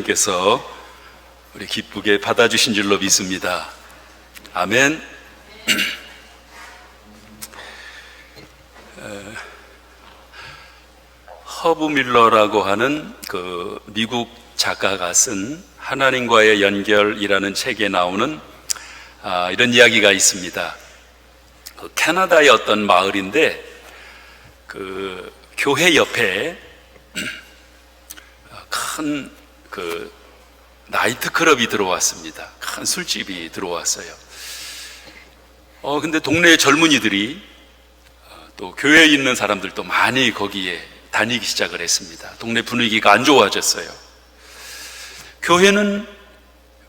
께서 우리 기쁘게 받아주신 줄로 믿습니다. 아멘. 허브 밀러라고 하는 그 미국 작가가 쓴 하나님과의 연결이라는 책에 나오는 이런 이야기가 있습니다. 그 캐나다의 어떤 마을인데 그 교회 옆에 큰 그 나이트클럽이 들어왔습니다. 큰 술집이 들어왔어요. 근데 동네 젊은이들이 또 교회에 있는 사람들도 많이 거기에 다니기 시작을 했습니다. 동네 분위기가 안 좋아졌어요. 교회는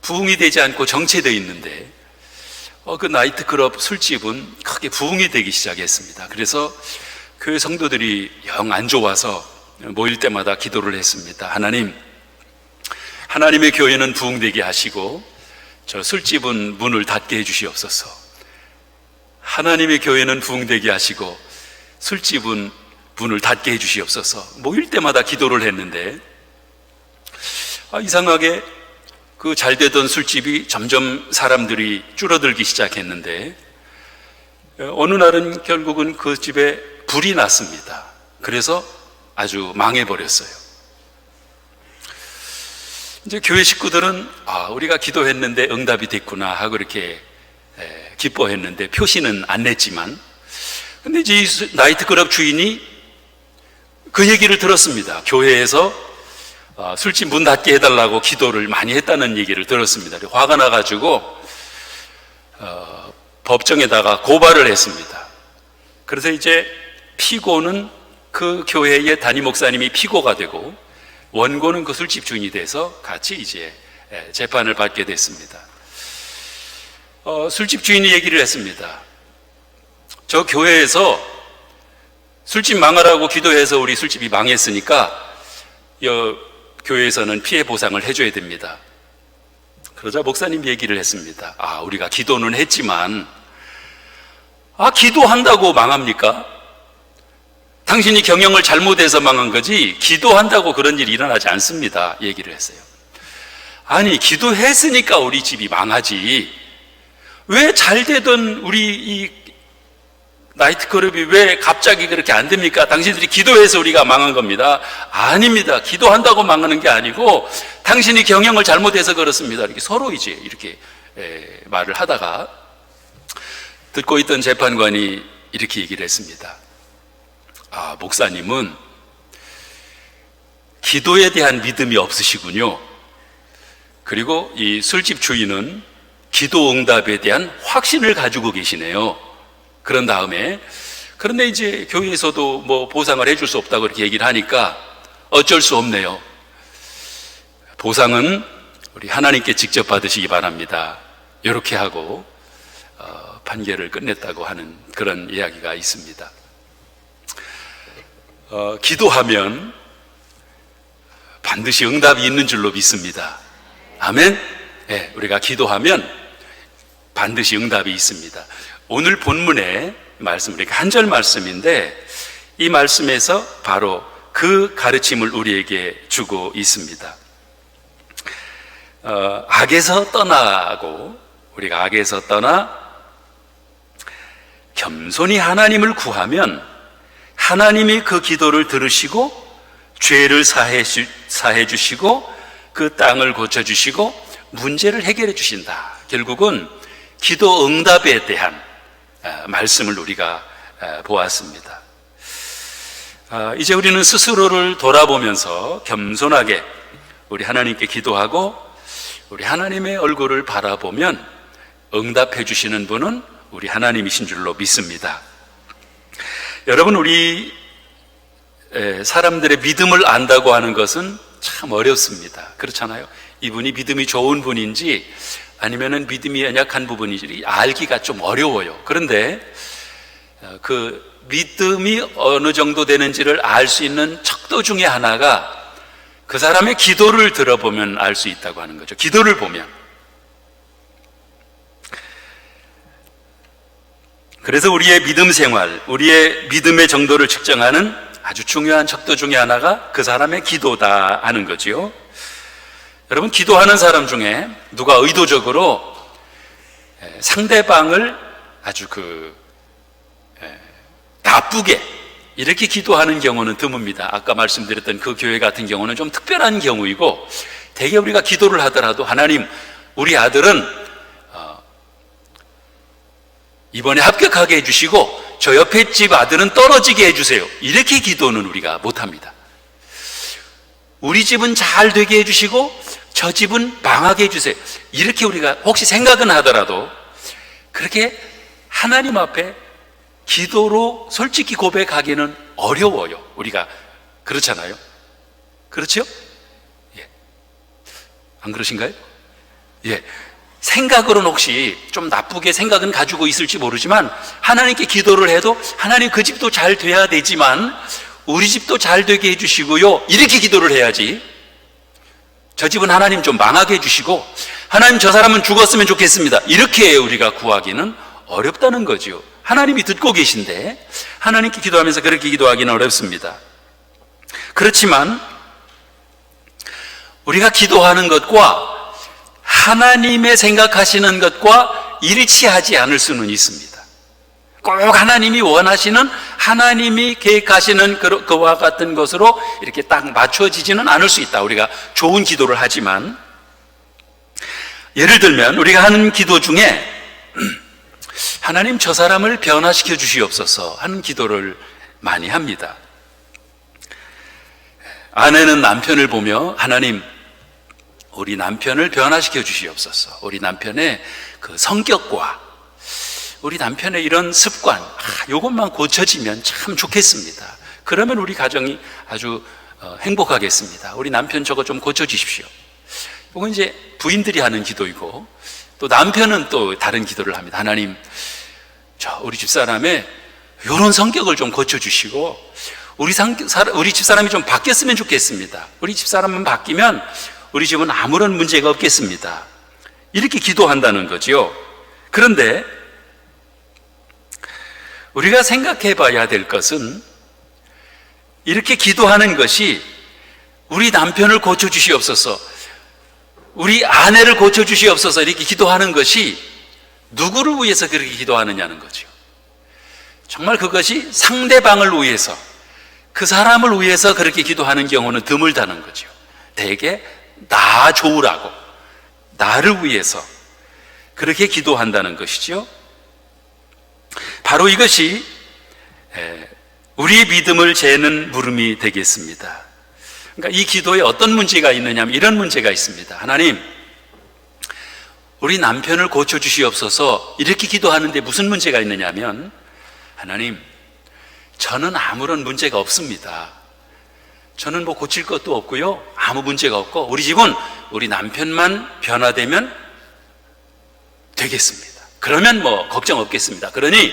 부흥이 되지 않고 정체되어 있는데 그 나이트클럽 술집은 크게 부흥이 되기 시작했습니다. 그래서 교회 성도들이 영 안 좋아서 모일 때마다 기도를 했습니다. 하나님의 교회는 부흥되게 하시고 저 술집은 문을 닫게 해주시옵소서. 하나님의 교회는 부흥되게 하시고 술집은 문을 닫게 해주시옵소서. 모일 때마다 기도를 했는데 이상하게 그 잘 되던 술집이 점점 사람들이 줄어들기 시작했는데 어느 날은 결국은 그 집에 불이 났습니다. 그래서 아주 망해버렸어요. 이제 교회 식구들은 우리가 기도했는데 응답이 됐구나 하고 이렇게 기뻐했는데 표시는 안 냈지만, 근데 이제 이 나이트클럽 주인이 그 얘기를 들었습니다. 교회에서 술집 문 닫게 해달라고 기도를 많이 했다는 얘기를 들었습니다. 화가 나가지고 법정에다가 고발을 했습니다. 그래서 이제 피고는 그 교회의 담임 목사님이 피고가 되고 원고는 그 술집 주인이 돼서 같이 이제 재판을 받게 됐습니다. 술집 주인이 얘기를 했습니다. 저 교회에서 술집 망하라고 기도해서 우리 술집이 망했으니까 교회에서는 피해 보상을 해줘야 됩니다. 그러자 목사님 얘기를 했습니다. 우리가 기도는 했지만 기도한다고 망합니까? 당신이 경영을 잘못해서 망한 거지 기도한다고 그런 일이 일어나지 않습니다. 얘기를 했어요. 아니, 기도했으니까 우리 집이 망하지 왜 잘 되던 우리 이 나이트클럽이 왜 갑자기 그렇게 안 됩니까? 당신들이 기도해서 우리가 망한 겁니다. 아닙니다. 기도한다고 망하는 게 아니고 당신이 경영을 잘못해서 그렇습니다. 이렇게 서로 이제 이렇게 말을 하다가 듣고 있던 재판관이 이렇게 얘기를 했습니다. 목사님은 기도에 대한 믿음이 없으시군요. 그리고 이 술집 주인은 기도 응답에 대한 확신을 가지고 계시네요. 그런 다음에 그런데 이제 교회에서도 뭐 보상을 해줄 수 없다고 이렇게 얘기를 하니까 어쩔 수 없네요. 보상은 우리 하나님께 직접 받으시기 바랍니다. 이렇게 하고 판결을 끝냈다고 하는 그런 이야기가 있습니다. 기도하면 반드시 응답이 있는 줄로 믿습니다. 아멘. 네, 우리가 기도하면 반드시 응답이 있습니다. 오늘 본문의 말씀, 우리가 한 절 말씀인데 이 말씀에서 바로 그 가르침을 우리에게 주고 있습니다. 악에서 떠나고 우리가 악에서 떠나 겸손히 하나님을 구하면 하나님이 그 기도를 들으시고 죄를 사해 주시고 그 땅을 고쳐주시고 문제를 해결해 주신다. 결국은 기도 응답에 대한 말씀을 우리가 보았습니다. 이제 우리는 스스로를 돌아보면서 겸손하게 우리 하나님께 기도하고 우리 하나님의 얼굴을 바라보면 응답해 주시는 분은 우리 하나님이신 줄로 믿습니다. 여러분, 우리 사람들의 믿음을 안다고 하는 것은 참 어렵습니다. 그렇잖아요. 이분이 믿음이 좋은 분인지 아니면은 믿음이 연약한 부분인지 알기가 좀 어려워요. 그런데 그 믿음이 어느 정도 되는지를 알 수 있는 척도 중에 하나가 그 사람의 기도를 들어보면 알 수 있다고 하는 거죠. 기도를 보면. 그래서 우리의 믿음 생활, 우리의 믿음의 정도를 측정하는 아주 중요한 척도 중에 하나가 그 사람의 기도다 하는 거지요. 여러분, 기도하는 사람 중에 누가 의도적으로 상대방을 아주 나쁘게 이렇게 기도하는 경우는 드뭅니다. 아까 말씀드렸던 그 교회 같은 경우는 좀 특별한 경우이고, 대개 우리가 기도를 하더라도 하나님, 우리 아들은 이번에 합격하게 해주시고 저 옆에 집 아들은 떨어지게 해주세요, 이렇게 기도는 우리가 못합니다. 우리 집은 잘 되게 해주시고 저 집은 망하게 해주세요, 이렇게 우리가 혹시 생각은 하더라도 그렇게 하나님 앞에 기도로 솔직히 고백하기는 어려워요. 우리가 그렇잖아요. 그렇죠? 예. 안 그러신가요? 예. 생각으로는 혹시 좀 나쁘게 생각은 가지고 있을지 모르지만 하나님께 기도를 해도 하나님, 그 집도 잘 돼야 되지만 우리 집도 잘 되게 해주시고요, 이렇게 기도를 해야지. 저 집은 하나님 좀 망하게 해주시고 하나님, 저 사람은 죽었으면 좋겠습니다, 이렇게 우리가 구하기는 어렵다는 거죠. 하나님이 듣고 계신데 하나님께 기도하면서 그렇게 기도하기는 어렵습니다. 그렇지만 우리가 기도하는 것과 하나님의 생각하시는 것과 일치하지 않을 수는 있습니다. 꼭 하나님이 원하시는, 하나님이 계획하시는 그와 같은 것으로 이렇게 딱 맞춰지지는 않을 수 있다. 우리가 좋은 기도를 하지만, 예를 들면 우리가 하는 기도 중에 하나님, 저 사람을 변화시켜 주시옵소서 하는 기도를 많이 합니다. 아내는 남편을 보며 하나님, 우리 남편을 변화시켜 주시옵소서, 우리 남편의 그 성격과 우리 남편의 이런 습관, 이것만 고쳐지면 참 좋겠습니다. 그러면 우리 가정이 아주 행복하겠습니다. 우리 남편 저거 좀 고쳐주십시오. 이건 이제 부인들이 하는 기도이고, 또 남편은 또 다른 기도를 합니다. 하나님, 우리 집사람의 이런 성격을 좀 고쳐주시고 우리 집사람이 좀 바뀌었으면 좋겠습니다. 우리 집사람만 바뀌면 우리 집은 아무런 문제가 없겠습니다. 이렇게 기도한다는 거죠. 그런데 우리가 생각해 봐야 될 것은, 이렇게 기도하는 것이 우리 남편을 고쳐주시옵소서, 우리 아내를 고쳐주시옵소서 이렇게 기도하는 것이 누구를 위해서 그렇게 기도하느냐는 거죠. 정말 그것이 상대방을 위해서, 그 사람을 위해서 그렇게 기도하는 경우는 드물다는 거죠. 대개 나 좋으라고, 나를 위해서 그렇게 기도한다는 것이죠. 바로 이것이 우리의 믿음을 재는 물음이 되겠습니다. 그러니까 이 기도에 어떤 문제가 있느냐면 이런 문제가 있습니다. 하나님, 우리 남편을 고쳐주시옵소서 이렇게 기도하는데 무슨 문제가 있느냐면, 하나님, 저는 아무런 문제가 없습니다. 저는 뭐 고칠 것도 없고요, 아무 문제가 없고 우리 집은 우리 남편만 변화되면 되겠습니다. 그러면 뭐 걱정 없겠습니다. 그러니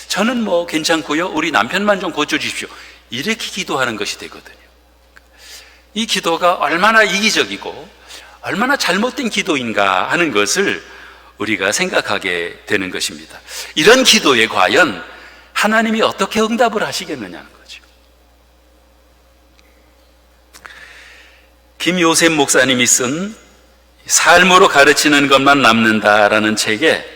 저는 뭐 괜찮고요, 우리 남편만 좀 고쳐주십시오, 이렇게 기도하는 것이 되거든요. 이 기도가 얼마나 이기적이고 얼마나 잘못된 기도인가 하는 것을 우리가 생각하게 되는 것입니다. 이런 기도에 과연 하나님이 어떻게 응답을 하시겠느냐는 거죠. 김요셉 목사님이 쓴 삶으로 가르치는 것만 남는다라는 책에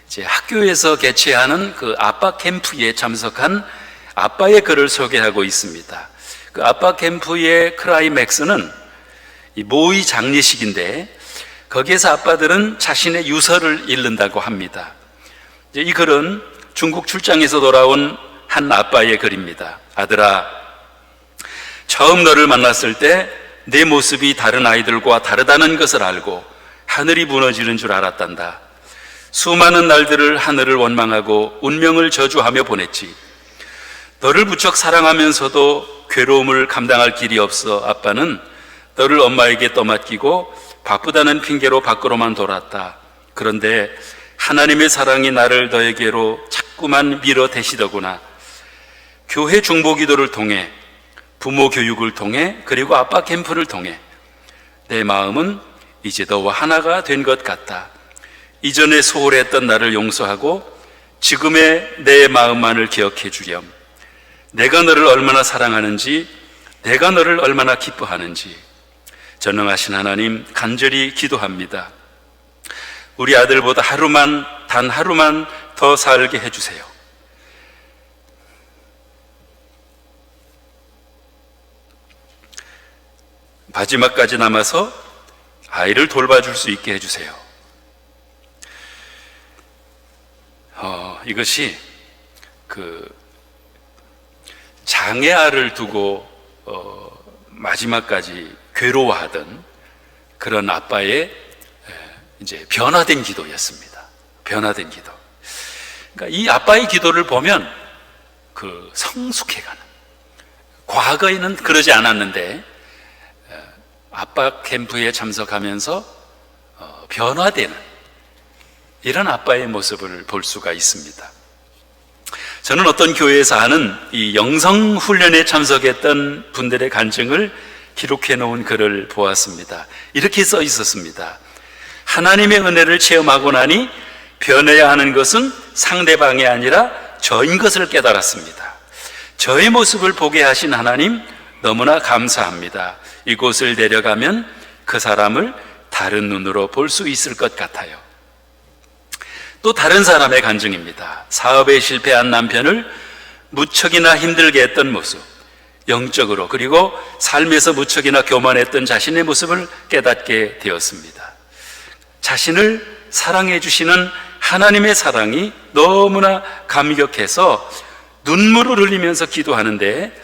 이제 학교에서 개최하는 그 아빠 캠프에 참석한 아빠의 글을 소개하고 있습니다. 그 아빠 캠프의 클라이맥스는 이 모의 장례식인데, 거기에서 아빠들은 자신의 유서를 읽는다고 합니다. 이제 이 글은 중국 출장에서 돌아온 한 아빠의 글입니다. 아들아, 처음 너를 만났을 때 내 모습이 다른 아이들과 다르다는 것을 알고 하늘이 무너지는 줄 알았단다. 수많은 날들을 하늘을 원망하고 운명을 저주하며 보냈지. 너를 무척 사랑하면서도 괴로움을 감당할 길이 없어 아빠는 너를 엄마에게 떠맡기고 바쁘다는 핑계로 밖으로만 돌았다. 그런데 하나님의 사랑이 나를 너에게로 자꾸만 밀어대시더구나. 교회 중보기도를 통해, 부모 교육을 통해, 그리고 아빠 캠프를 통해 내 마음은 이제 너와 하나가 된 것 같다. 이전에 소홀했던 나를 용서하고 지금의 내 마음만을 기억해 주렴. 내가 너를 얼마나 사랑하는지, 내가 너를 얼마나 기뻐하는지. 전능하신 하나님, 간절히 기도합니다. 우리 아들보다 단 하루만 더 살게 해주세요. 마지막까지 남아서 아이를 돌봐줄 수 있게 해주세요. 이것이 장애아를 두고 마지막까지 괴로워하던 그런 아빠의 이제 변화된 기도였습니다. 변화된 기도. 그러니까 이 아빠의 기도를 보면 성숙해가는, 과거에는 그러지 않았는데 아빠 캠프에 참석하면서 변화되는 이런 아빠의 모습을 볼 수가 있습니다. 저는 어떤 교회에서 하는 이 영성훈련에 참석했던 분들의 간증을 기록해 놓은 글을 보았습니다. 이렇게 써 있었습니다. 하나님의 은혜를 체험하고 나니 변해야 하는 것은 상대방이 아니라 저인 것을 깨달았습니다. 저의 모습을 보게 하신 하나님 너무나 감사합니다. 이곳을 내려가면 그 사람을 다른 눈으로 볼 수 있을 것 같아요. 또 다른 사람의 간증입니다. 사업에 실패한 남편을 무척이나 힘들게 했던 모습, 영적으로 그리고 삶에서 무척이나 교만했던 자신의 모습을 깨닫게 되었습니다. 자신을 사랑해 주시는 하나님의 사랑이 너무나 감격해서 눈물을 흘리면서 기도하는데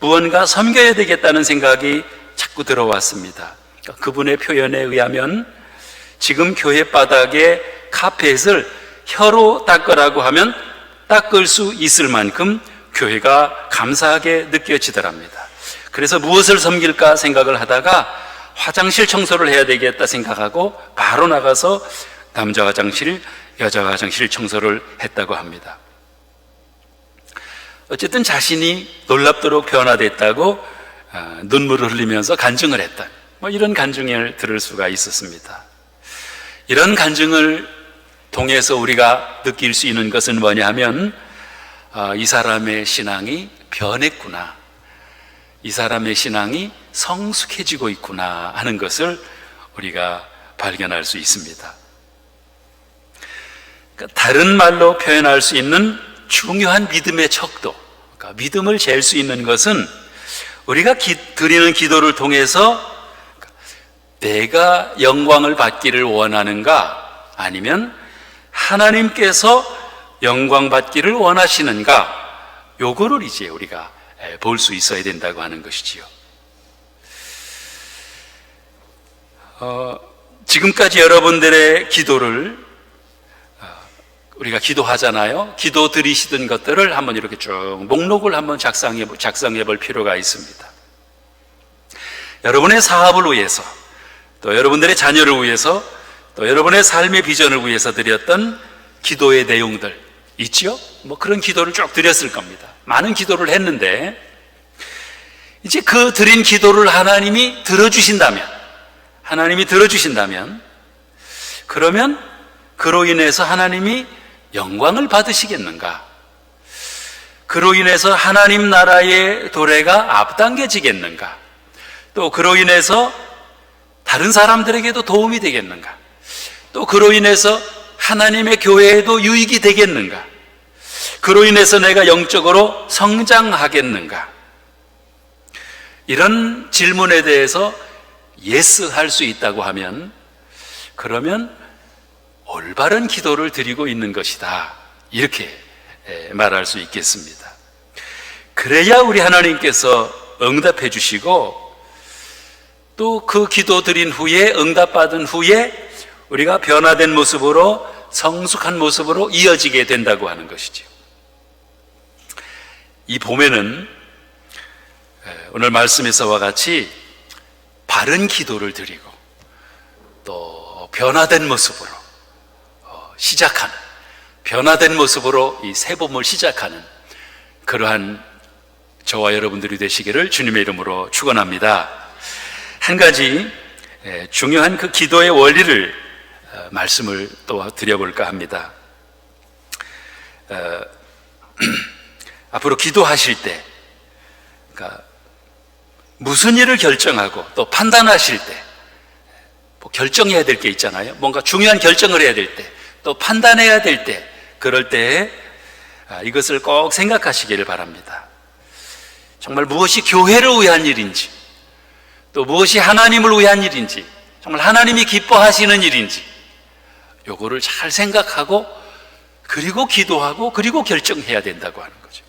무언가 섬겨야 되겠다는 생각이 자꾸 들어왔습니다. 그분의 표현에 의하면 지금 교회 바닥에 카펫을 혀로 닦으라고 하면 닦을 수 있을 만큼 교회가 감사하게 느껴지더랍니다. 그래서 무엇을 섬길까 생각을 하다가 화장실 청소를 해야 되겠다 생각하고 바로 나가서 남자 화장실, 여자 화장실 청소를 했다고 합니다. 어쨌든 자신이 놀랍도록 변화됐다고 눈물을 흘리면서 간증을 했다. 이런 간증을 들을 수가 있었습니다. 이런 간증을 통해서 우리가 느낄 수 있는 것은 뭐냐 하면 이 사람의 신앙이 변했구나, 이 사람의 신앙이 성숙해지고 있구나 하는 것을 우리가 발견할 수 있습니다. 그러니까 다른 말로 표현할 수 있는 중요한 믿음의 척도, 그러니까 믿음을 잴 수 있는 것은 우리가 드리는 기도를 통해서 내가 영광을 받기를 원하는가, 아니면 하나님께서 영광 받기를 원하시는가, 요거를 이제 우리가 볼 수 있어야 된다고 하는 것이지요. 지금까지 여러분들의 기도를 우리가 기도하잖아요. 기도 드리시던 것들을 한번 이렇게 쭉 목록을 한번 작성해 볼 필요가 있습니다. 여러분의 사업을 위해서, 또 여러분들의 자녀를 위해서, 또 여러분의 삶의 비전을 위해서 드렸던 기도의 내용들 있지요? 그런 기도를 쭉 드렸을 겁니다. 많은 기도를 했는데 이제 그 드린 기도를 하나님이 들어주신다면, 그러면 그로 인해서 하나님이 영광을 받으시겠는가? 그로 인해서 하나님 나라의 도래가 앞당겨지겠는가? 또 그로 인해서 다른 사람들에게도 도움이 되겠는가? 또 그로 인해서 하나님의 교회에도 유익이 되겠는가? 그로 인해서 내가 영적으로 성장하겠는가? 이런 질문에 대해서 예스 할 수 있다고 하면, 그러면 올바른 기도를 드리고 있는 것이다, 이렇게 말할 수 있겠습니다. 그래야 우리 하나님께서 응답해 주시고, 또 그 기도 드린 후에, 응답받은 후에 우리가 변화된 모습으로, 성숙한 모습으로 이어지게 된다고 하는 것이죠. 이 봄에는 오늘 말씀에서와 같이 바른 기도를 드리고 또 변화된 모습으로 시작하는, 변화된 모습으로 이 새 봄을 시작하는 그러한 저와 여러분들이 되시기를 주님의 이름으로 축원합니다. 한 가지 중요한 그 기도의 원리를 말씀을 또 드려볼까 합니다. 앞으로 기도하실 때, 그러니까 무슨 일을 결정하고 또 판단하실 때, 뭐 결정해야 될 게 있잖아요. 뭔가 중요한 결정을 해야 될 때, 또 판단해야 될 때, 그럴 때 이것을 꼭 생각하시기를 바랍니다. 정말 무엇이 교회를 위한 일인지, 또 무엇이 하나님을 위한 일인지, 정말 하나님이 기뻐하시는 일인지, 요거를 잘 생각하고, 그리고 기도하고, 그리고 결정해야 된다고 하는 거죠.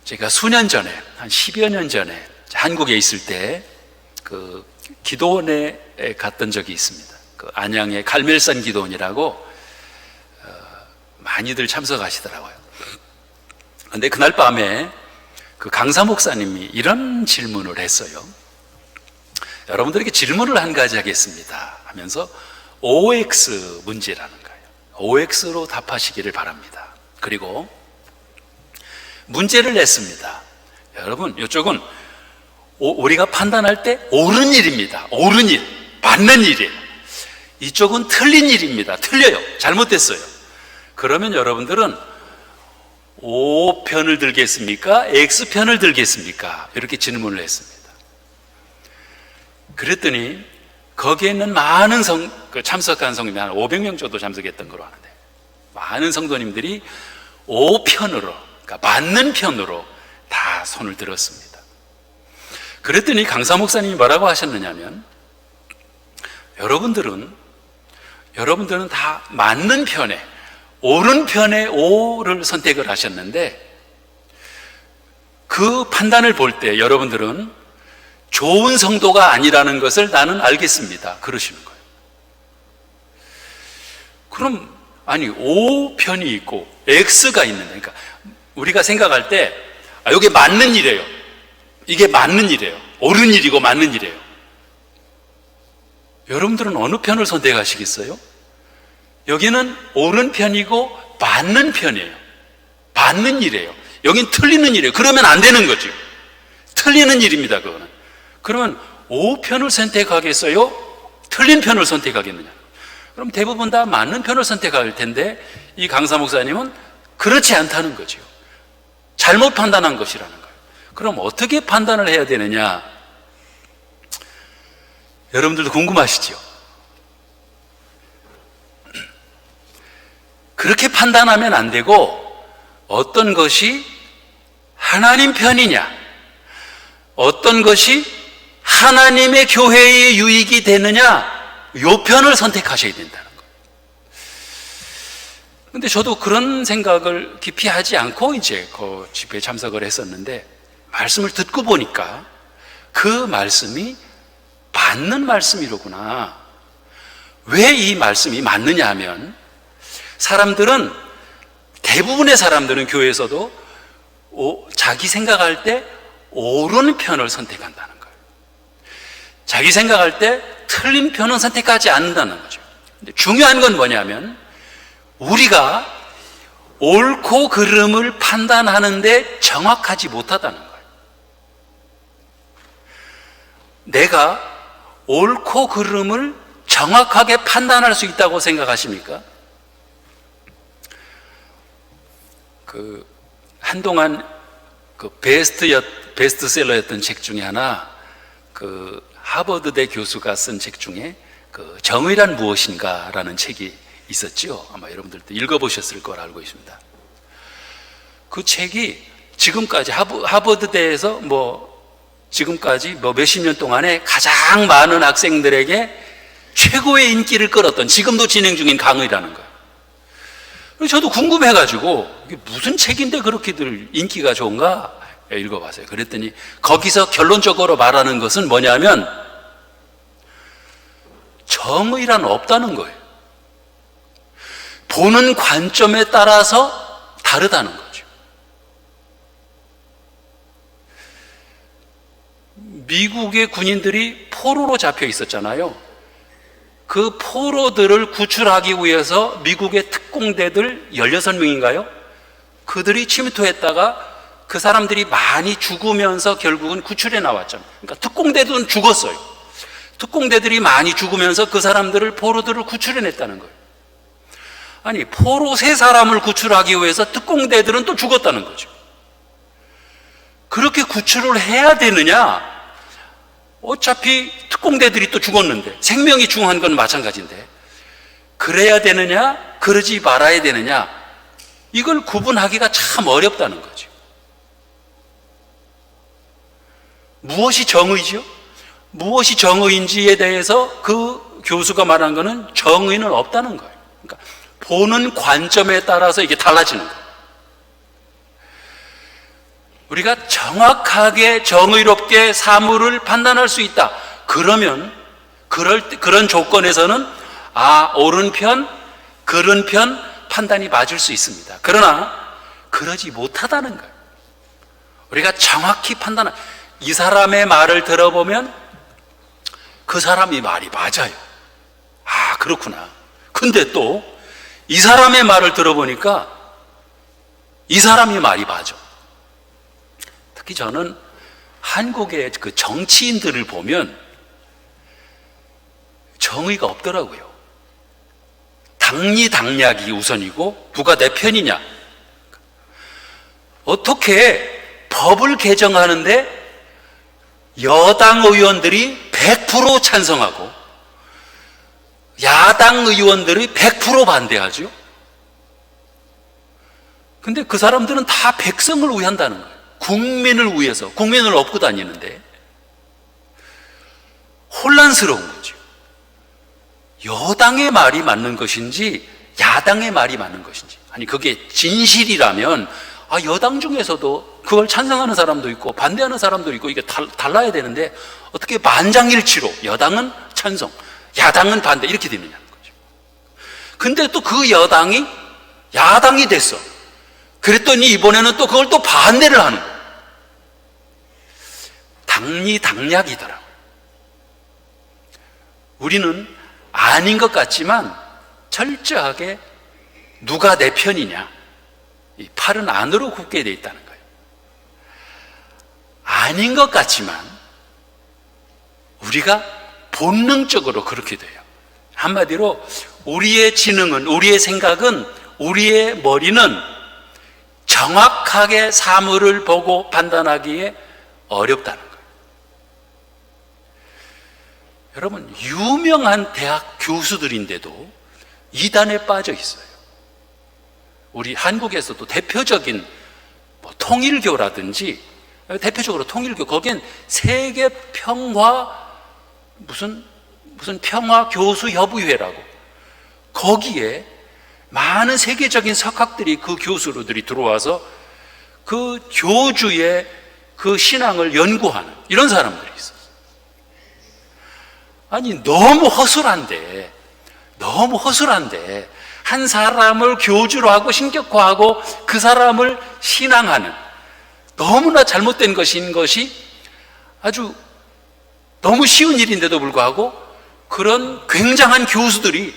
제가 수년 전에, 한 10여 년 전에 한국에 있을 때 그 기도원에 갔던 적이 있습니다. 그 안양의 갈멜산 기도원이라고 많이들 참석하시더라고요. 그런데 그날 밤에 그 강사 목사님이 이런 질문을 했어요. 여러분들에게 질문을 한 가지 하겠습니다 하면서 OX 문제라는 거예요. OX로 답하시기를 바랍니다. 그리고 문제를 냈습니다. 여러분, 이쪽은 우리가 판단할 때 옳은 일입니다. 옳은 일, 맞는 일이에요. 이쪽은 틀린 일입니다. 틀려요. 잘못됐어요. 그러면 여러분들은 O 편을 들겠습니까? X 편을 들겠습니까? 이렇게 질문을 했습니다. 그랬더니 거기에 있는 많은 참석한 성도님이 한 500명 정도 참석했던 걸로 아는데, 많은 성도님들이 O 편으로, 그러니까 맞는 편으로 다 손을 들었습니다. 그랬더니 강사 목사님이 뭐라고 하셨느냐면, 여러분들은 다 맞는 편에, 옳은 편에 O를 선택을 하셨는데, 그 판단을 볼 때 여러분들은 좋은 성도가 아니라는 것을 나는 알겠습니다. 그러시는 거예요. 그럼 아니 O 편이 있고 X가 있는데, 그러니까 우리가 생각할 때 이게 맞는 일이에요. 이게 맞는 일이에요. 옳은 일이고 맞는 일이에요. 여러분들은 어느 편을 선택하시겠어요? 여기는 옳은 편이고 맞는 편이에요. 맞는 일이에요. 여긴 틀리는 일이에요. 그러면 안 되는 거죠. 틀리는 일입니다, 그거는. 그러면 O 편을 선택하겠어요? 틀린 편을 선택하겠느냐? 그럼 대부분 다 맞는 편을 선택할 텐데, 이 강사 목사님은 그렇지 않다는 거죠. 잘못 판단한 것이라는 거예요. 그럼 어떻게 판단을 해야 되느냐? 여러분들도 궁금하시죠? 그렇게 판단하면 안 되고, 어떤 것이 하나님 편이냐, 어떤 것이 하나님의 교회의 유익이 되느냐, 요 편을 선택하셔야 된다는 거예요. 근데 저도 그런 생각을 깊이 하지 않고 이제 그 집회에 참석을 했었는데, 말씀을 듣고 보니까 그 말씀이 맞는 말씀이로구나. 왜 이 말씀이 맞느냐 하면, 대부분의 사람들은 교회에서도 자기 생각할 때 옳은 편을 선택한다는 거예요. 자기 생각할 때 틀린 편은 선택하지 않는다는 거죠. 근데 중요한 건 뭐냐면, 우리가 옳고 그름을 판단하는데 정확하지 못하다는 거예요. 내가 옳고 그름을 정확하게 판단할 수 있다고 생각하십니까? 한동안 베스트셀러였던 책 중에 하나, 하버드대 교수가 쓴 책 중에 정의란 무엇인가라는 책이 있었죠. 아마 여러분들도 읽어보셨을 걸 알고 있습니다. 그 책이 지금까지 하버드대에서 지금까지 몇십 년 동안에 가장 많은 학생들에게 최고의 인기를 끌었던, 지금도 진행 중인 강의라는 거예요. 저도 궁금해가지고 이게 무슨 책인데 그렇게들 인기가 좋은가 읽어봤어요. 그랬더니 거기서 결론적으로 말하는 것은 뭐냐면, 정의란 없다는 거예요. 보는 관점에 따라서 다르다는 거죠. 미국의 군인들이 포로로 잡혀 있었잖아요. 그 포로들을 구출하기 위해서 미국의 특공대들 16명인가요? 그들이 침투했다가 그 사람들이 많이 죽으면서 결국은 구출해 나왔죠. 그러니까 특공대들은 죽었어요. 특공대들이 많이 죽으면서 그 포로들을 구출해냈다는 거예요. 아니, 포로 3사람을 구출하기 위해서 특공대들은 또 죽었다는 거죠. 그렇게 구출을 해야 되느냐? 어차피 특공대들이 또 죽었는데, 생명이 중요한 건 마찬가지인데, 그래야 되느냐, 그러지 말아야 되느냐, 이걸 구분하기가 참 어렵다는 거죠. 무엇이 정의죠? 무엇이 정의인지에 대해서 그 교수가 말한 거는 정의는 없다는 거예요. 그러니까 보는 관점에 따라서 이게 달라지는 거예요. 우리가 정확하게 정의롭게 사물을 판단할 수 있다. 그러면 그런 조건에서는 옳은 편, 그른 편 판단이 맞을 수 있습니다. 그러나 그러지 못하다는 거예요. 우리가 정확히 이 사람의 말을 들어보면 그 사람이 말이 맞아요. 그렇구나. 근데 또 이 사람의 말을 들어보니까 이 사람이 말이 맞아. 특히 저는 한국의 그 정치인들을 보면 정의가 없더라고요. 당리당략이 우선이고 누가 내 편이냐. 어떻게 법을 개정하는데 여당 의원들이 100% 찬성하고 야당 의원들이 100% 반대하죠? 근데 그 사람들은 다 백성을 위한다는 거예요. 국민을 위해서, 국민을 업고 다니는데 혼란스러운 거죠. 여당의 말이 맞는 것인지 야당의 말이 맞는 것인지, 아니 그게 진실이라면 여당 중에서도 그걸 찬성하는 사람도 있고 반대하는 사람도 있고 이게 달라야 되는데 어떻게 만장일치로 여당은 찬성, 야당은 반대 이렇게 되느냐는 거죠. 근데 또 그 여당이 야당이 됐어. 그랬더니 이번에는 또 그걸 또 반대를 하는 거예요. 당리당략이더라고요. 우리는 아닌 것 같지만 철저하게 누가 내 편이냐, 이 팔은 안으로 굽게 돼 있다는 거예요. 아닌 것 같지만 우리가 본능적으로 그렇게 돼요. 한마디로 우리의 지능은, 우리의 생각은, 우리의 머리는 정확하게 사물을 보고 판단하기에 어렵다는 거예요. 여러분, 유명한 대학 교수들인데도 이단에 빠져 있어요. 우리 한국에서도 대표적인 통일교라든지, 대표적으로 통일교, 거기엔 세계 평화 무슨 평화 교수 협의회라고, 거기에 많은 세계적인 석학들이 그 교수로들이 들어와서 그 교주의 그 신앙을 연구하는 이런 사람들이 있어요. 아니 너무 허술한데 한 사람을 교주로 하고 신격화하고 그 사람을 신앙하는, 너무나 잘못된 것인 것이 아주 너무 쉬운 일인데도 불구하고 그런 굉장한 교수들이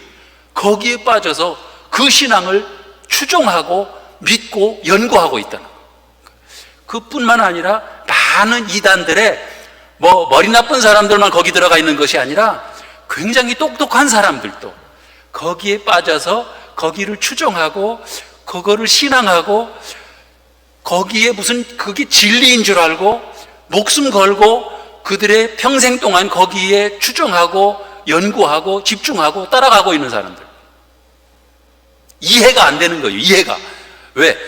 거기에 빠져서 그 신앙을 추종하고 믿고 연구하고 있다는 거예요. 그뿐만 아니라 많은 이단들의 머리 나쁜 사람들만 거기 들어가 있는 것이 아니라 굉장히 똑똑한 사람들도 거기에 빠져서 거기를 추종하고 그거를 신앙하고 거기에 그게 진리인 줄 알고 목숨 걸고 그들의 평생 동안 거기에 추종하고 연구하고 집중하고 따라가고 있는 사람들. 이해가 안 되는 거예요. 이해가. 왜?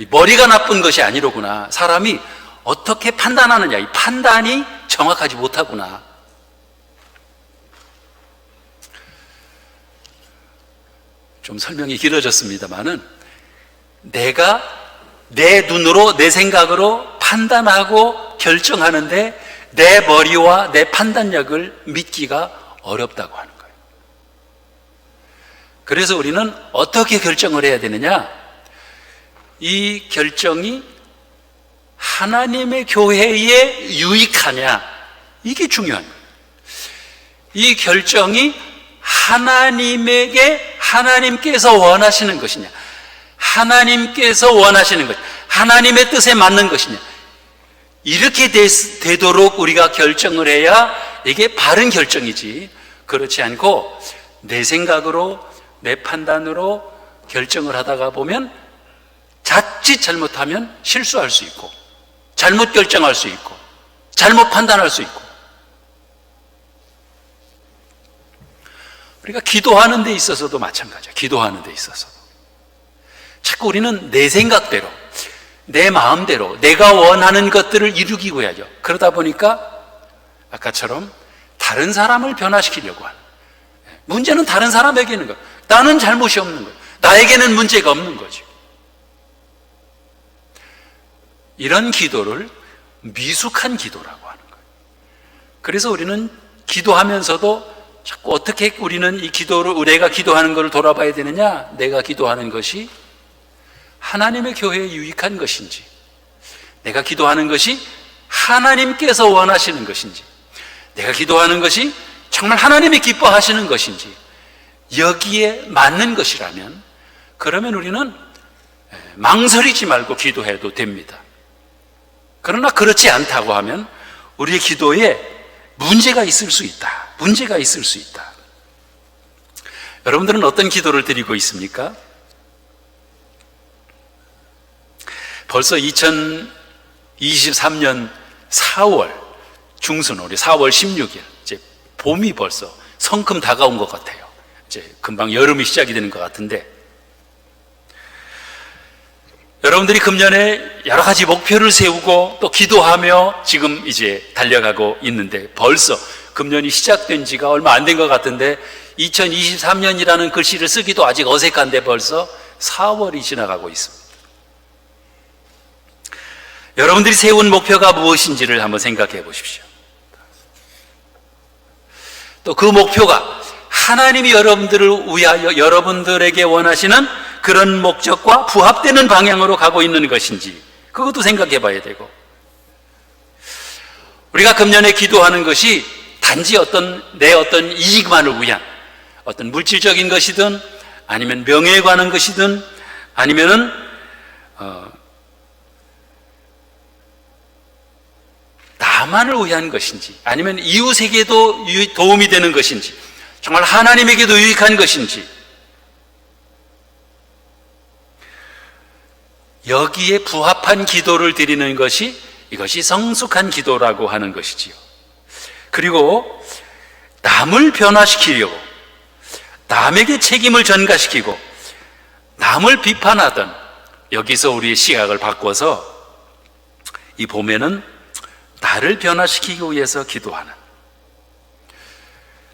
머리가 나쁜 것이 아니로구나. 사람이 어떻게 판단하느냐, 이 판단이 정확하지 못하구나. 좀 설명이 길어졌습니다만은 내가 내 눈으로 내 생각으로 판단하고 결정하는데 내 머리와 내 판단력을 믿기가 어렵다고 하는 거예요. 그래서 우리는 어떻게 결정을 해야 되느냐? 이 결정이 하나님의 교회에 유익하냐, 이게 중요한 거예요. 이 결정이 하나님께서 원하시는 것이냐, 하나님께서 원하시는 것, 하나님의 뜻에 맞는 것이냐, 이렇게 되도록 우리가 결정을 해야 이게 바른 결정이지, 그렇지 않고 내 생각으로 내 판단으로 결정을 하다가 보면 자칫 잘못하면 실수할 수 있고 잘못 결정할 수 있고 잘못 판단할 수 있고, 우리가 기도하는 데 있어서도 마찬가지야. 기도하는 데 있어서도 자꾸 우리는 내 생각대로, 내 마음대로 내가 원하는 것들을 이루기고 해야죠. 그러다 보니까 아까처럼 다른 사람을 변화시키려고 하는, 문제는 다른 사람에게 있는 거예요. 나는 잘못이 없는 거예요. 나에게는 문제가 없는 거죠. 이런 기도를 미숙한 기도라고 하는 거예요. 그래서 우리는 기도하면서도 자꾸 어떻게 우리는 이 기도를, 내가 기도하는 것을 돌아봐야 되느냐, 내가 기도하는 것이 하나님의 교회에 유익한 것인지, 내가 기도하는 것이 하나님께서 원하시는 것인지, 내가 기도하는 것이 정말 하나님이 기뻐하시는 것인지, 여기에 맞는 것이라면 그러면 우리는 망설이지 말고 기도해도 됩니다. 그러나 그렇지 않다고 하면 우리의 기도에 문제가 있을 수 있다. 문제가 있을 수 있다. 여러분들은 어떤 기도를 드리고 있습니까? 벌써 2023년 4월 중순, 우리 4월 16일, 이제 봄이 벌써 성큼 다가온 것 같아요. 이제 금방 여름이 시작이 되는 것 같은데, 여러분들이 금년에 여러 가지 목표를 세우고 또 기도하며 지금 이제 달려가고 있는데, 벌써 금년이 시작된 지가 얼마 안 된 것 같은데 2023년이라는 글씨를 쓰기도 아직 어색한데 벌써 4월이 지나가고 있습니다. 여러분들이 세운 목표가 무엇인지를 한번 생각해 보십시오. 또 그 목표가 하나님이 여러분들을 위하여 여러분들에게 원하시는 그런 목적과 부합되는 방향으로 가고 있는 것인지, 그것도 생각해 봐야 되고, 우리가 금년에 기도하는 것이 단지 내 어떤 이익만을 위한 어떤 물질적인 것이든 아니면 명예에 관한 것이든 아니면은 나만을 위한 것인지, 아니면 이웃에게도 도움이 되는 것인지, 정말 하나님에게도 유익한 것인지, 여기에 부합한 기도를 드리는 것이, 이것이 성숙한 기도라고 하는 것이지요. 그리고 남을 변화시키려고, 남에게 책임을 전가시키고 남을 비판하던, 여기서 우리의 시각을 바꿔서 이 봄에는 나를 변화시키기 위해서 기도하는,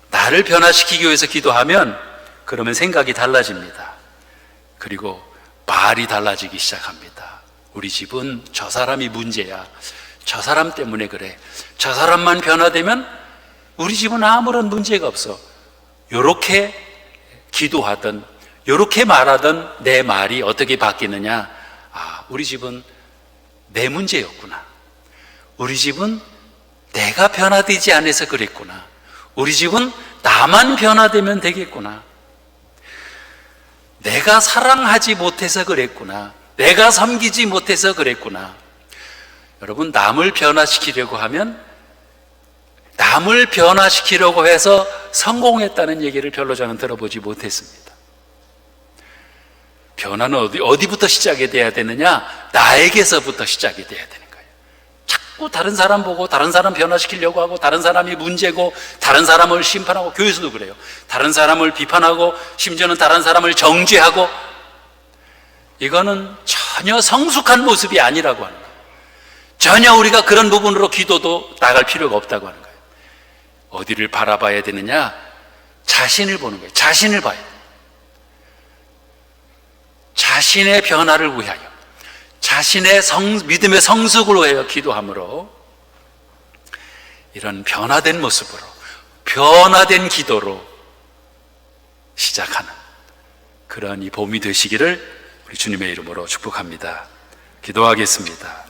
나를 변화시키기 위해서 기도하면 그러면 생각이 달라집니다. 그리고 말이 달라지기 시작합니다. 우리 집은 저 사람이 문제야, 저 사람 때문에 그래, 저 사람만 변화되면 우리 집은 아무런 문제가 없어. 요렇게 기도하던, 요렇게 말하던 내 말이 어떻게 바뀌느냐, 우리 집은 내 문제였구나, 우리 집은 내가 변화되지 않아서 그랬구나, 우리 집은 나만 변화되면 되겠구나, 내가 사랑하지 못해서 그랬구나, 내가 섬기지 못해서 그랬구나. 여러분, 남을 변화시키려고 하면, 남을 변화시키려고 해서 성공했다는 얘기를 별로 저는 들어보지 못했습니다. 변화는 어디부터 시작이 돼야 되느냐? 나에게서부터 시작이 돼야 되는 거예요. 자꾸 다른 사람 보고 다른 사람 변화시키려고 하고, 다른 사람이 문제고 다른 사람을 심판하고, 교회에서도 그래요. 다른 사람을 비판하고 심지어는 다른 사람을 정죄하고, 이거는 전혀 성숙한 모습이 아니라고 하는 거예요. 전혀 우리가 그런 부분으로 기도도 나갈 필요가 없다고 하는 거예요. 어디를 바라봐야 되느냐? 자신을 보는 거예요. 자신을 봐야 돼요. 자신의 변화를 위하여, 자신의 믿음의 성숙을 위하여 기도함으로, 이런 변화된 모습으로, 변화된 기도로 시작하는 그런 이 봄이 되시기를 우리 주님의 이름으로 축복합니다. 기도하겠습니다.